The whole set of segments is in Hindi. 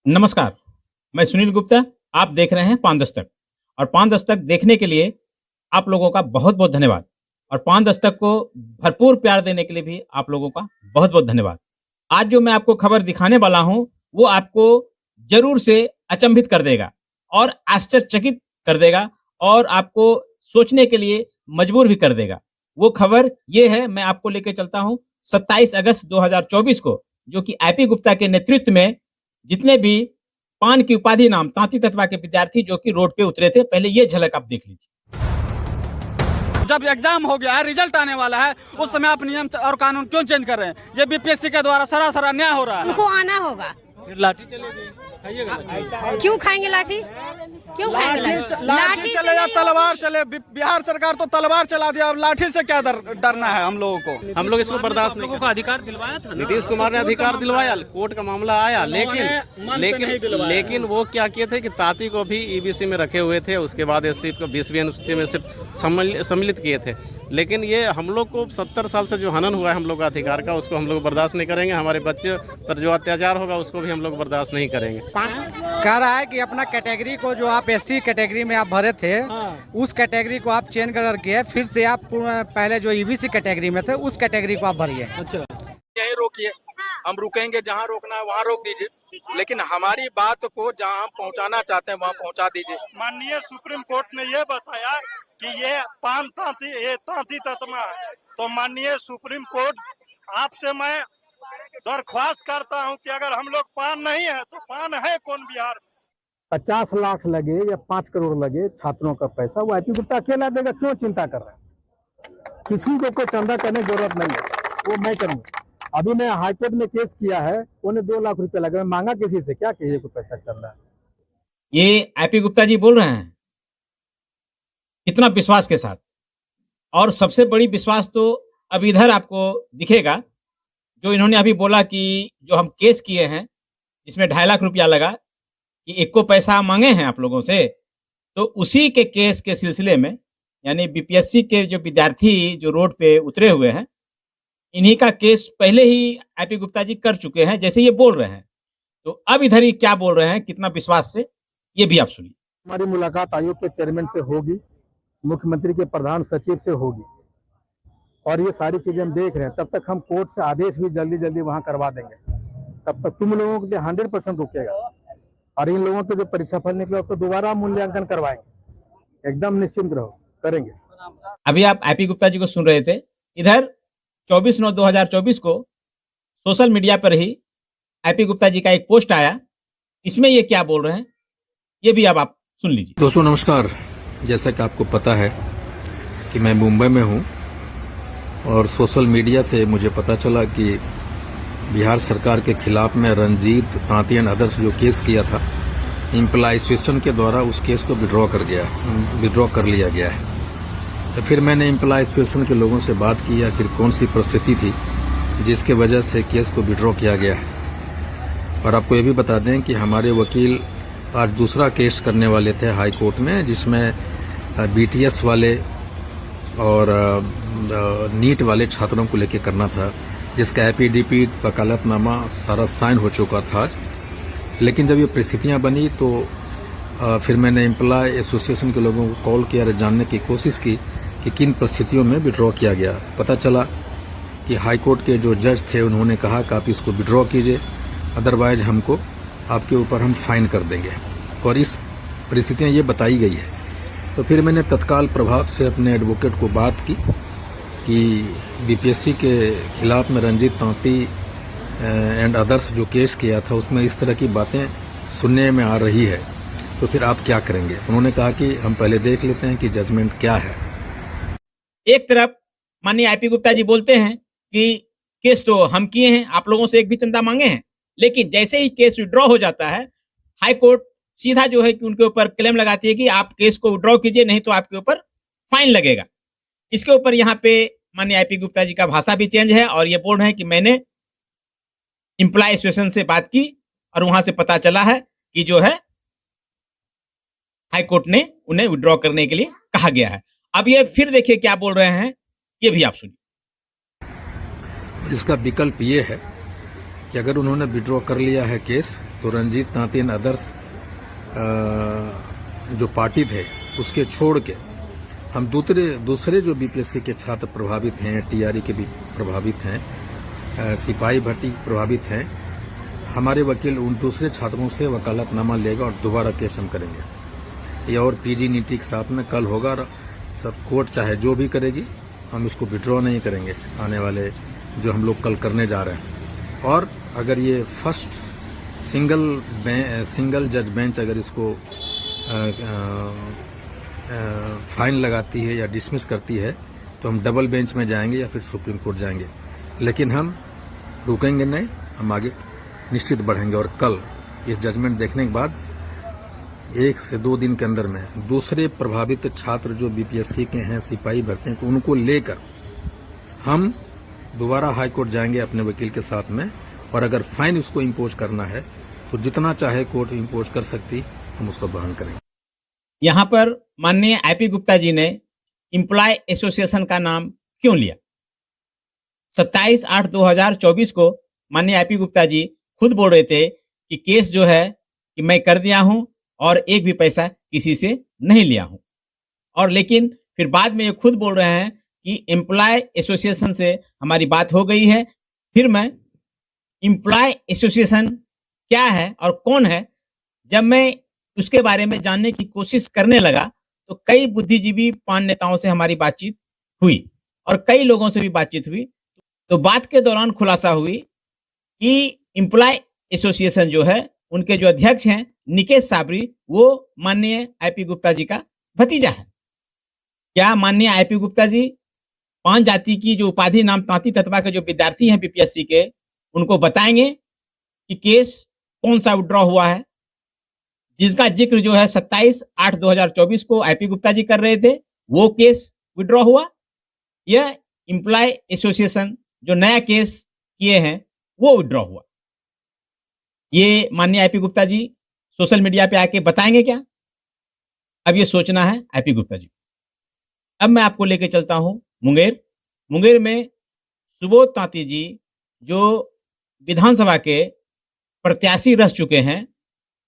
नमस्कार, मैं सुनील गुप्ता। आप देख रहे हैं पान दस्तक और पान दस्तक देखने के लिए आप लोगों का बहुत-बहुत धन्यवाद और पान दस्तक को भरपूर प्यार देने के लिए भी आप लोगों का बहुत-बहुत धन्यवाद। आज जो मैं आपको खबर दिखाने वाला हूँ, वो आपको ज़रूर से अचंभित कर देगा और आश्चर्यचकित कर देगा और आपको सोचने के लिए मजबूर भी कर देगा। वो खबर ये है, मैं आपको लेके चलता हूँ 27 अगस्त 2024 को, जो कि आईपी गुप्ता के नेतृत्व में जितने भी पान की उपाधि नाम तांती तत्वा के विद्यार्थी जो कि रोड पे उतरे थे, पहले ये झलक आप देख लीजिए। जब एग्जाम हो गया है, रिजल्ट आने वाला है, उस समय आप नियम और कानून क्यों चेंज कर रहे हैं? ये बीपीएससी के द्वारा सरासर अन्याय हो रहा है। उनको आना होगा। फिर लाठी चलेगी, खाइएगा? क्यों खाएंगे लाठी? क्यों खाएंगे लाठी? लाठी चले या तलवार चले, बिहार सरकार तो तलवार चला दिया, अब लाठी से क्या डरना है हम लोगों को? हम लोग इसको बर्दाश्त नहीं। लोगों को अधिकार दिलवाया था। नीतीश कुमार ने अधिकार दिलवाया, कोर्ट का मामला आया, लेकिन वो क्या किए थे कि तांती को भी ईबीसी में रखे हुए थे, उसके बाद एससी को 20वीं अनुसूची में सम्मिलित किए थे। लेकिन ये हम लोग को 70 साल से जो हनन हुआ है हम लोग का अधिकार का, उसको हम लोग बर्दाश्त नहीं करेंगे। हमारे बच्चे पर जो अत्याचार होगा उसको भी हम लोग बर्दाश्त नहीं करेंगे। कह रहा है कि अपना कैटेगरी को जो आप एससी कैटेगरी में आप भरे थे, उस कैटेगरी को आप चेंज करके फिर से आप पहले जो ईबीसी कैटेगरी में थे उस कैटेगरी को आप भरिए। अच्छा, यहीं रोकिए, हम रुकेंगे, जहाँ रोकना है वहाँ रोक दीजिए, लेकिन हमारी बात को जहाँ हम पहुँचाना चाहते हैं वहाँ पहुँचा दीजिए। माननीय सुप्रीम कोर्ट ने ये बताया कि ये पान तांती तत्मा है, तो माननीय सुप्रीम कोर्ट आपसे मैं दरख्वास्त करता हूं कि अगर हम लोग पान नहीं है तो पान है कौन बिहार में? 50 लाख लगे या 5 करोड़ लगे छात्रों का पैसा, वो आईपी गुप्ता अकेला देगा, क्यों चिंता कर रहे हैं? किसी को कोई चंदा करने की जरूरत नहीं है, वो मैं करूंगा। अभी मैं हाईकोर्ट में केस किया है, उन्हें 2 लाख रुपए लगे, मांगा किसी से क्या कहिए कोई पैसा चल रहा है। ये आईपी गुप्ता जी बोल रहे हैं कितना विश्वास के साथ, और सबसे बड़ी विश्वास तो अब इधर आपको दिखेगा, जो इन्होंने अभी बोला कि जो हम केस किए हैं जिसमें 2.5 लाख रुपया लगा, कि एक को पैसा मांगे हैं आप लोगों से, तो उसी के केस के सिलसिले में, यानी बीपीएससी के जो विद्यार्थी जो रोड पे उतरे हुए हैं, इन्हीं का केस पहले ही आईपी गुप्ता जी कर चुके हैं, जैसे ये बोल रहे हैं। तो अब इधर ही क्या बोल रहे हैं, कितना विश्वास से, ये भी आप सुनिए। हमारी मुलाकात आयोग के चेयरमैन से होगी, मुख्यमंत्री के प्रधान सचिव से होगी, और ये सारी चीजें हम देख रहे हैं। तब तक हम कोर्ट से आदेश भी जल्दी वहां करवा देंगे। तब तक तुम लोगों को 100% रुकेगा, और इन लोगों के जो परीक्षा फल निकला उसको दोबारा मूल्यांकन करवाएंगे। एकदम निश्चिंत रहो, करेंगे। अभी आप आईपी गुप्ता जी को सुन रहे थे। इधर 24/9/2024 को सोशल मीडिया पर ही आईपी गुप्ता जी का एक पोस्ट आया, इसमें ये क्या बोल रहे हैं, ये भी अब आप सुन लीजिए। दोस्तों नमस्कार, जैसा कि आपको पता है कि मैं मुंबई में हूं, और सोशल मीडिया से मुझे पता चला कि बिहार सरकार के खिलाफ में रंजीत, तांती एंड अदर्स जो केस किया था, एम्प्लॉय एसोसिएशन के द्वारा उस केस को विड्रॉ कर लिया गया है। तो फिर मैंने एम्प्लॉय एसोसिएशन के लोगों से बात की, आखिर कौन सी परिस्थिति थी जिसके वजह से केस को विड्रॉ किया गया है। और आपको ये भी बता दें कि हमारे वकील आज दूसरा केस करने वाले थे हाई कोर्ट में, जिसमें बीटीएस वाले और नीट वाले छात्रों को लेकर करना था, जिसका एपीडीपी वकालतनामा सारा साइन हो चुका था। लेकिन जब ये परिस्थितियां बनी तो फिर मैंने एम्प्लॉय एसोसिएशन के लोगों को कॉल किया और जानने की कोशिश की कि किन परिस्थितियों में विड्रॉ किया गया। पता चला कि हाई कोर्ट के जो जज थे उन्होंने कहा कि आप इसको विड्रॉ कीजिए, अदरवाइज हमको आपके ऊपर हम फाइन कर देंगे, और इस परिस्थितियां ये बताई गई है। तो फिर मैंने तत्काल प्रभाव से अपने एडवोकेट को बात की कि बीपीएससी के खिलाफ में रंजीत, तांती एंड अदर्स जो केस किया था उसमें इस तरह की बातें सुनने में आ रही है, तो फिर आप क्या करेंगे। उन्होंने कहा कि हम पहले देख लेते हैं कि जजमेंट क्या है। एक तरफ माननीय आईपी गुप्ता जी बोलते हैं कि केस तो हम किए हैं, आप लोगों से एक भी चंदा मांगे हैं, लेकिन जैसे ही केस विड्रॉ हो जाता है, हाई कोर्ट सीधा जो है कि उनके ऊपर क्लेम लगाती है कि आप केस को विड्रॉ कीजिए, नहीं तो आपके ऊपर फाइन लगेगा। इसके ऊपर यहाँ पे माननीय आईपी गुप्ता जी का भाषा भी चेंज है, और ये बोल रहे हैं कि मैंने एम्प्लॉय एसोसिएशन से बात की और वहां से पता चला है कि जो है हाई कोर्ट ने उन्हें विड्रॉ करने के लिए कहा गया है। अब ये फिर देखिए क्या बोल रहे हैं, ये भी आप सुनिए। इसका विकल्प ये है कि अगर उन्होंने विड्रॉ कर लिया है केस, तो रंजीत तांती आदर्श जो पार्टी थे उसके छोड़ के हम दूसरे जो बीपीएससी के छात्र प्रभावित हैं, टीआरई के भी प्रभावित हैं, सिपाही भर्ती प्रभावित हैं, हमारे वकील उन दूसरे छात्रों से वकालतनामा लेगा और दोबारा केस हम करेंगे। ये और पीजी नीति के साथ में कल होगा और सब कोर्ट चाहे जो भी करेगी हम इसको विड्रॉ नहीं करेंगे आने वाले जो हम लोग कल करने जा रहे हैं। और अगर ये फर्स्ट सिंगल जज बेंच अगर इसको फाइन लगाती है या डिसमिस करती है तो हम डबल बेंच में जाएंगे या फिर सुप्रीम कोर्ट जाएंगे, लेकिन हम रुकेंगे नहीं, हम आगे निश्चित बढ़ेंगे। और कल इस जजमेंट देखने के बाद 1 से 2 दिन के अंदर में दूसरे प्रभावित छात्र जो बीपीएससी के हैं, सिपाही भर्ती हैं, उनको लेकर हम दोबारा हाई कोर्ट जाएंगे अपने वकील के साथ में। और अगर फाइन उसको इम्पोज करना है तो जितना चाहे कोर्ट इम्पोज कर सकती, हम उसको बहन करेंगे। यहाँ पर माननीय आईपी गुप्ता जी ने एम्प्लॉय एसोसिएशन का नाम क्यों लिया? 27/8/2024 को माननीय आईपी गुप्ता जी खुद बोल रहे थे कि केस जो है कि मैं कर दिया हूं और एक भी पैसा किसी से नहीं लिया हूं। और लेकिन फिर बाद में ये खुद बोल रहे हैं कि एम्प्लॉय एसोसिएशन से हमारी बात हो गई है। फिर मैं एम्प्लॉय एसोसिएशन क्या है और कौन है, जब मैं उसके बारे में जानने की कोशिश करने लगा तो कई बुद्धिजीवी पान नेताओं से हमारी बातचीत हुई और कई लोगों से भी बातचीत हुई। तो बात के दौरान खुलासा हुई कि एम्प्लॉय एसोसिएशन जो है उनके जो अध्यक्ष हैं निकेश साबरी, वो माननीय आईपी गुप्ता जी का भतीजा है। क्या माननीय आईपी गुप्ता जी 5 जाति की जो उपाधि नाम तांती तत्वा के जो विद्यार्थी हैं बीपीएससी के, उनको बताएंगे कि केस कौन सा विड्रॉ हुआ है, जिसका जिक्र जो है 27/8/2024 को आईपी गुप्ता जी कर रहे थे, वो केस विड्रॉ हुआ? यह एम्प्लॉय एसोसिएशन जो नया केस किए हैं वो विड्रॉ हुआ? ये माननीय IP Gupta ji social media पे आके बताएंगे क्या? अब ये सोचना है आईपी गुप्ता जी। अब मैं आपको लेके चलता हूं मुंगेर में सुबोध तांती जी जो विधानसभा के प्रत्याशी रह चुके हैं,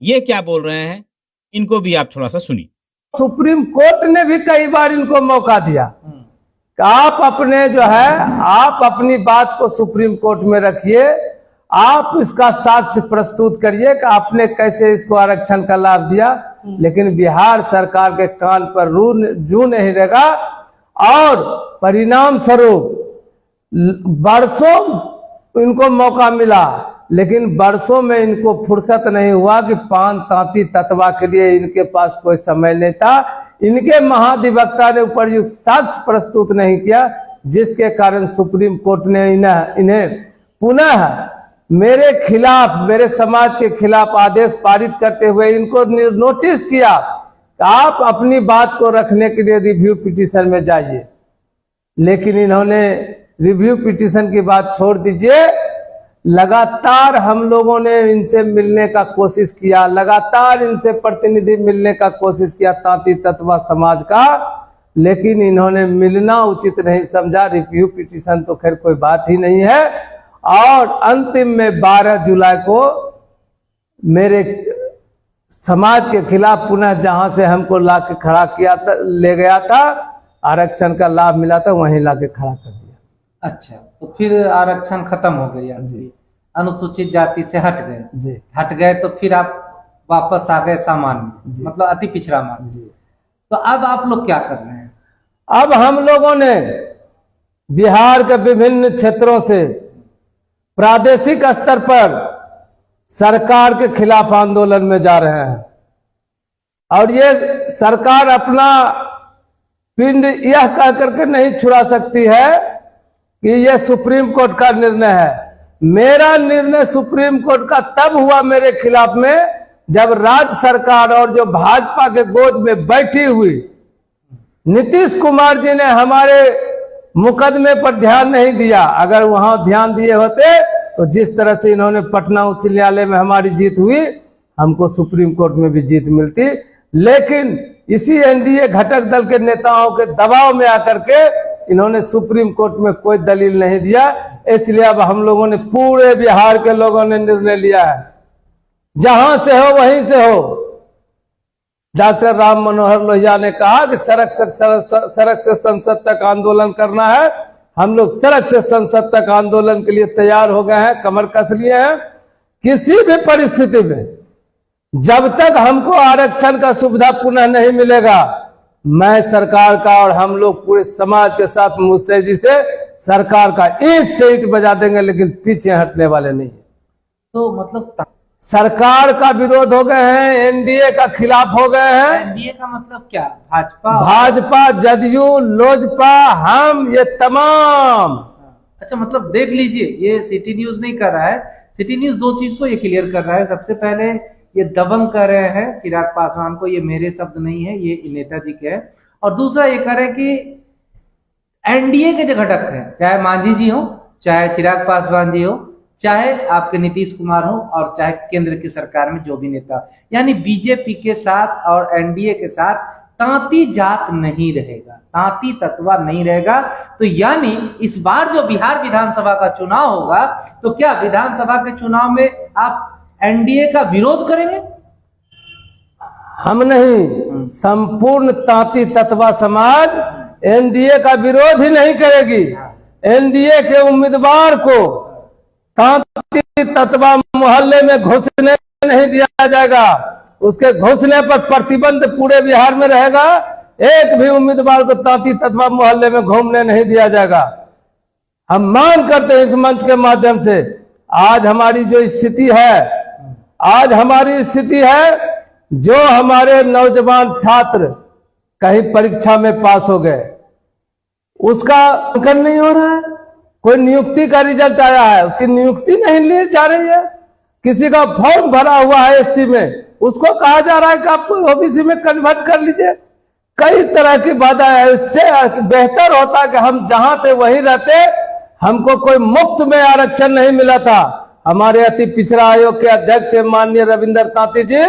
ये क्या बोल रहे हैं, इनको भी आप थोड़ा सा सुनिए। सुप्रीम कोर्ट ने भी कई बार इनको मौका दिया कि आप अपने जो है आप अपनी बात को सुप्रीम कोर्ट में रखिए, आप इसका साक्ष्य प्रस्तुत करिए कि आपने कैसे इसको आरक्षण का लाभ दिया, लेकिन बिहार सरकार के कान पर जू नहीं लगा और परिणाम स्वरूप बरसों इनको मौका मिला, लेकिन बरसों में इनको फुर्सत नहीं हुआ कि पान तांती तत्वा के लिए इनके पास कोई समय नहीं था। इनके महाधिवक्ता ने उपयुक्त साक्ष्य प्रस्तुत नहीं किया, जिसके कारण सुप्रीम कोर्ट ने इन्हें पुनः मेरे खिलाफ, मेरे समाज के खिलाफ आदेश पारित करते हुए इनको नोटिस किया कि आप अपनी बात को रखने के लिए रिव्यू पिटीशन में जाइए। लेकिन इन्होंने रिव्यू पिटीशन की बात छोड़ दीजिए, लगातार हम लोगों ने इनसे मिलने का कोशिश किया, लगातार इनसे प्रतिनिधि मिलने का कोशिश किया तांती तत्वा समाज का, लेकिन इन्होंने मिलना उचित नहीं समझा। रिव्यू पिटीशन तो खैर कोई बात ही नहीं है। और अंतिम में 12 जुलाई को मेरे समाज के खिलाफ पुनः जहां से हमको ला के खड़ा किया था, ले गया था, आरक्षण का लाभ मिला था, वहीं ला के खड़ा कर दिया। अच्छा, तो फिर आरक्षण खत्म हो गया जी, अनुसूचित जाति से हट गए जी, हट गए तो फिर आप वापस आ गए सामान्य, मतलब अति पिछड़ा मार्ग जी। तो अब आप लोग क्या कर रहे हैं? अब हम लोगों ने बिहार के विभिन्न क्षेत्रों से प्रादेशिक स्तर पर सरकार के खिलाफ आंदोलन में जा रहे हैं और ये सरकार अपना पिंड यह कह करके नहीं छुड़ा सकती है कि यह सुप्रीम कोर्ट का निर्णय है। मेरा निर्णय सुप्रीम कोर्ट का तब हुआ मेरे खिलाफ में जब राज्य सरकार और जो भाजपा के गोद में बैठी हुई नीतीश कुमार जी ने हमारे मुकदमे पर ध्यान नहीं दिया। अगर वहां ध्यान दिए होते तो जिस तरह से इन्होंने पटना उच्च न्यायालय में हमारी जीत हुई, हमको सुप्रीम कोर्ट में भी जीत मिलती। लेकिन इसी एनडीए घटक दल के नेताओं के दबाव में आकर के इन्होंने सुप्रीम कोर्ट में कोई दलील नहीं दिया। इसलिए अब हम लोगों ने, पूरे बिहार के लोगों ने निर्णय लिया है जहां से हो वहीं से हो। डॉक्टर राम मनोहर लोहिया ने कहा कि सड़क से संसद तक आंदोलन करना है। हम लोग सड़क से संसद तक आंदोलन के लिए तैयार हो गए हैं, कमर कस लिए हैं। किसी भी परिस्थिति में जब तक हमको आरक्षण का सुविधा पुनः नहीं मिलेगा, मैं सरकार का और हम लोग पूरे समाज के साथ मुस्तैदी से सरकार का ईंट से ईंट बजा देंगे, लेकिन पीछे हटने वाले नहीं। तो मतलब सरकार का विरोध हो गए हैं, एनडीए का खिलाफ हो गए हैं। एनडीए का मतलब क्या? भाजपा, जदयू, लोजपा, हम ये तमाम। अच्छा, मतलब देख लीजिए, ये सिटी न्यूज नहीं कर रहा है। सिटी न्यूज दो चीज को ये क्लियर कर रहा है। सबसे पहले ये दबंग कर रहे हैं चिराग पासवान को, ये मेरे शब्द नहीं है, ये नेताजी के है। और दूसरा ये कह रहे हैं कि एनडीए के जो घटक हैं, चाहे मांझी जी हो, चाहे चिराग पासवान जी हो, चाहे आपके नीतीश कुमार हो, और चाहे केंद्र की सरकार में जो भी नेता, यानी बीजेपी के साथ और एनडीए के साथ तांती जात नहीं रहेगा, तांती तत्वा नहीं रहेगा। तो यानी इस बार जो बिहार विधानसभा का चुनाव होगा, तो क्या विधानसभा के चुनाव में आप एनडीए का विरोध करेंगे? हम नहीं, संपूर्ण तांती तत्वा समाज एनडीए का विरोध ही नहीं करेगी। एनडीए के उम्मीदवार को तांती तत्वा मोहल्ले में घुसने नहीं दिया जाएगा। उसके घुसने पर प्रतिबंध पूरे बिहार में रहेगा। एक भी उम्मीदवार को तांती तत्वा मोहल्ले में घूमने नहीं दिया जाएगा। हम मांग करते हैं इस मंच के माध्यम से, आज हमारी जो स्थिति है, आज हमारी स्थिति है, जो हमारे नौजवान छात्र कहीं परीक्षा में पास हो गए, उसका अंकन नहीं हो रहा है। कोई नियुक्ति का रिजल्ट आया है, उसकी नियुक्ति नहीं ली जा रही है। किसी का फॉर्म भरा हुआ है एससी में, उसको कहा जा रहा है कि आप ओबीसी में कन्वर्ट कर लीजिए। कई तरह की बाधा है। इससे बेहतर होता कि हम जहां थे वहीं रहते। हमको कोई मुफ्त में आरक्षण नहीं मिला था। हमारे अति पिछड़ा आयोग के अध्यक्ष थे माननीय रविंदर तांती जी,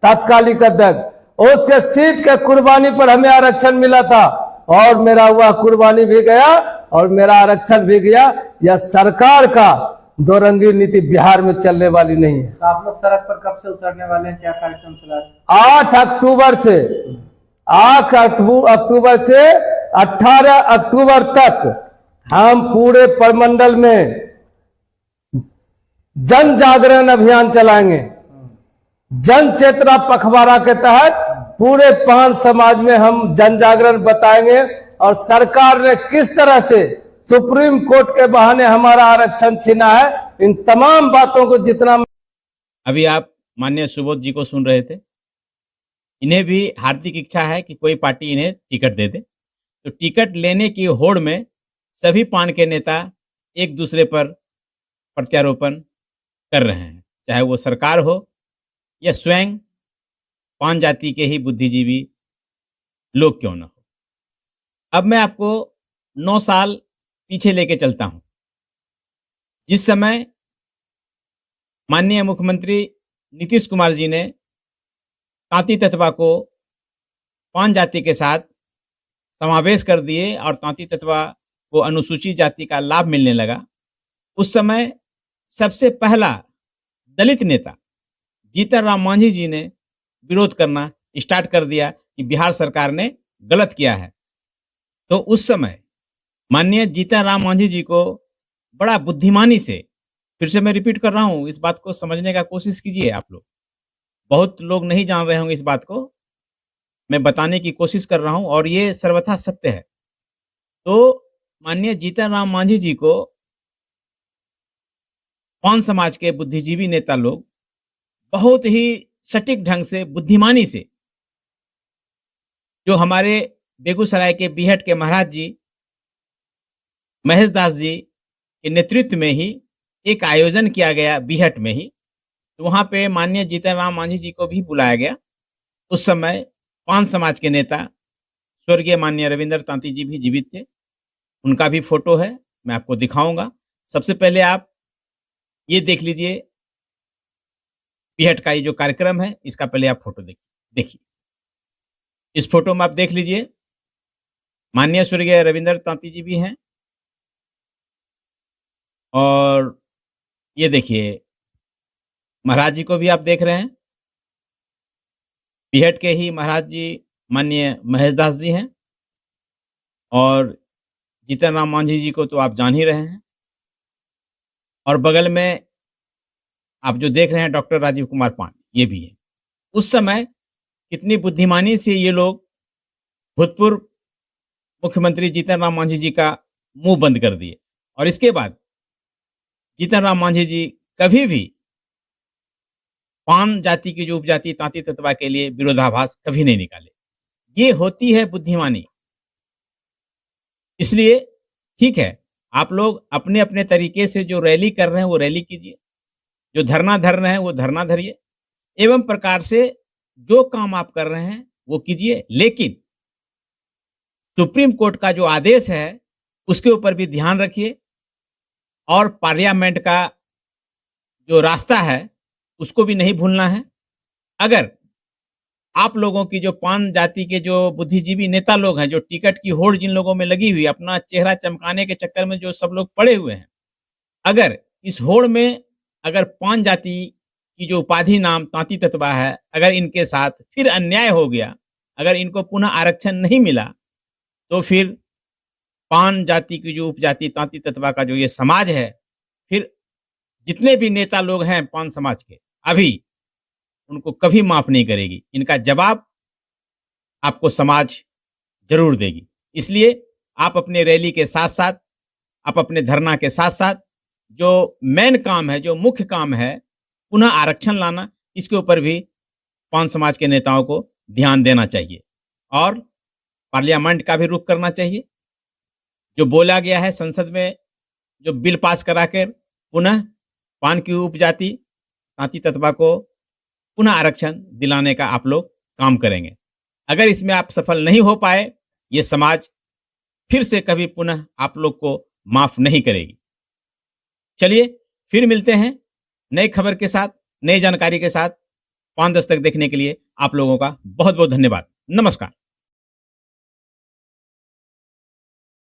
तात्कालिक अध्यक्ष। उसके सीट के कुर्बानी पर हमें आरक्षण मिला था, और मेरा हुआ कुर्बानी भी गया और मेरा आरक्षण भी गया। यह सरकार का दो रंगी नीति बिहार में चलने वाली नहीं है। तो आप लोग सड़क पर कब से उतरने वाले हैं? क्या कार्यक्रम चला रहे हैं? 8 अक्टूबर से 18 अक्टूबर तक हम पूरे प्रमंडल में जन जागरण अभियान चलाएंगे। जन चेतना पखवाड़ा के तहत पूरे 5 समाज में हम जन जागरण बताएंगे, और सरकार ने किस तरह से सुप्रीम कोर्ट के बहाने हमारा आरक्षण छीना है, इन तमाम बातों को जितना। अभी आप माननीय सुबोध जी को सुन रहे थे। इन्हें भी हार्दिक इच्छा है कि कोई पार्टी इन्हें टिकट दे दे। तो टिकट लेने की होड़ में सभी पान के नेता एक दूसरे पर प्रत्यारोपण कर रहे हैं, चाहे वो सरकार हो या स्वयं पान जाति के ही बुद्धिजीवी लोग क्यों न हो। अब मैं आपको 9 साल पीछे लेके चलता हूं, जिस समय माननीय मुख्यमंत्री नीतीश कुमार जी ने तांती तत्वा को पान जाति के साथ समावेश कर दिए और तांती तत्वा को अनुसूचित जाति का लाभ मिलने लगा। उस समय सबसे पहला दलित नेता जीतन राम मांझी जी ने विरोध करना स्टार्ट कर दिया कि बिहार सरकार ने गलत किया है। तो उस समय माननीय जीतन राम मांझी जी को बड़ा बुद्धिमानी से, फिर से मैं रिपीट कर रहा हूं, इस बात को समझने का कोशिश कीजिए आप लोग। बहुत लोग नहीं जान रहे होंगे इस बात को, मैं बताने की कोशिश कर रहा हूं और ये सर्वथा सत्य है। तो माननीय जीतन राम मांझी जी को पान समाज के बुद्धिजीवी नेता लोग बहुत ही सटीक ढंग से, बुद्धिमानी से, जो हमारे बेगूसराय के बीहट के महाराज जी महेश दास जी के नेतृत्व में ही एक आयोजन किया गया बीहट में ही। तो वहां पे माननीय जीतन राम मांझी जी को भी बुलाया गया। उस समय पान समाज के नेता स्वर्गीय माननीय रविंदर तांती जी भी जीवित थे। उनका भी फोटो है, मैं आपको दिखाऊंगा। सबसे पहले आप ये देख लीजिए, बीहट का ये जो कार्यक्रम है, इसका पहले आप फोटो देखिए। इस फोटो में आप देख लीजिए, माननीय स्वर्गीय रविंदर तांती जी भी हैं, और ये देखिए महाराज जी को भी आप देख रहे हैं। बिहट के ही महाराज जी माननीय महेश दास जी हैं, और जीतन राम मांझी जी को तो आप जान ही रहे हैं। और बगल में आप जो देख रहे हैं डॉक्टर राजीव कुमार पान, ये भी है। उस समय कितनी बुद्धिमानी से ये लोग भूतपूर्व मुख्यमंत्री जीतन राम मांझी जी का मुंह बंद कर दिए, और इसके बाद जीतन राम मांझी जी कभी भी पान जाति की जो उपजाति तांती तत्वा के लिए विरोधाभास कभी नहीं निकाले। ये होती है बुद्धिमानी। इसलिए ठीक है, आप लोग अपने अपने तरीके से जो रैली कर रहे हैं वो रैली कीजिए, जो धरना धर रहे हैं वो धरना धरिए, एवं प्रकार से जो काम आप कर रहे हैं वो कीजिए। लेकिन सुप्रीम कोर्ट का जो आदेश है उसके ऊपर भी ध्यान रखिए, और पार्लियामेंट का जो रास्ता है उसको भी नहीं भूलना है। अगर आप लोगों की जो पान जाति के जो बुद्धिजीवी नेता लोग हैं, जो टिकट की होड़ जिन लोगों में लगी हुई, अपना चेहरा चमकाने के चक्कर में जो सब लोग पड़े हुए हैं, अगर इस होड़ में अगर पान जाति की जो उपाधि नाम तांती तत्वा है, अगर इनके साथ फिर अन्याय हो गया, अगर इनको पुनः आरक्षण नहीं मिला, तो फिर पान जाति की जो उपजाति तांती तत्वा का जो ये समाज है, फिर जितने भी नेता लोग हैं पान समाज के, अभी उनको कभी माफ नहीं करेगी। इनका जवाब आपको समाज जरूर देगी। इसलिए आप अपने रैली के साथ साथ, आप अपने धरना के साथ साथ, जो मेन काम है, जो मुख्य काम है पुनः आरक्षण लाना, इसके ऊपर भी पान समाज के नेताओं को ध्यान देना चाहिए, और पार्लियामेंट का भी रुख करना चाहिए। जो बोला गया है संसद में, जो बिल पास कराकर पुनः पान की उपजाति तांती तत्वा को पुनः आरक्षण दिलाने का आप लोग काम करेंगे। अगर इसमें आप सफल नहीं हो पाए, ये समाज फिर से कभी पुनः आप लोग को माफ नहीं करेगी। चलिए फिर मिलते हैं नई खबर के साथ, नई जानकारी के साथ। पान दस्तक देखने के लिए आप लोगों का बहुत बहुत धन्यवाद। नमस्कार।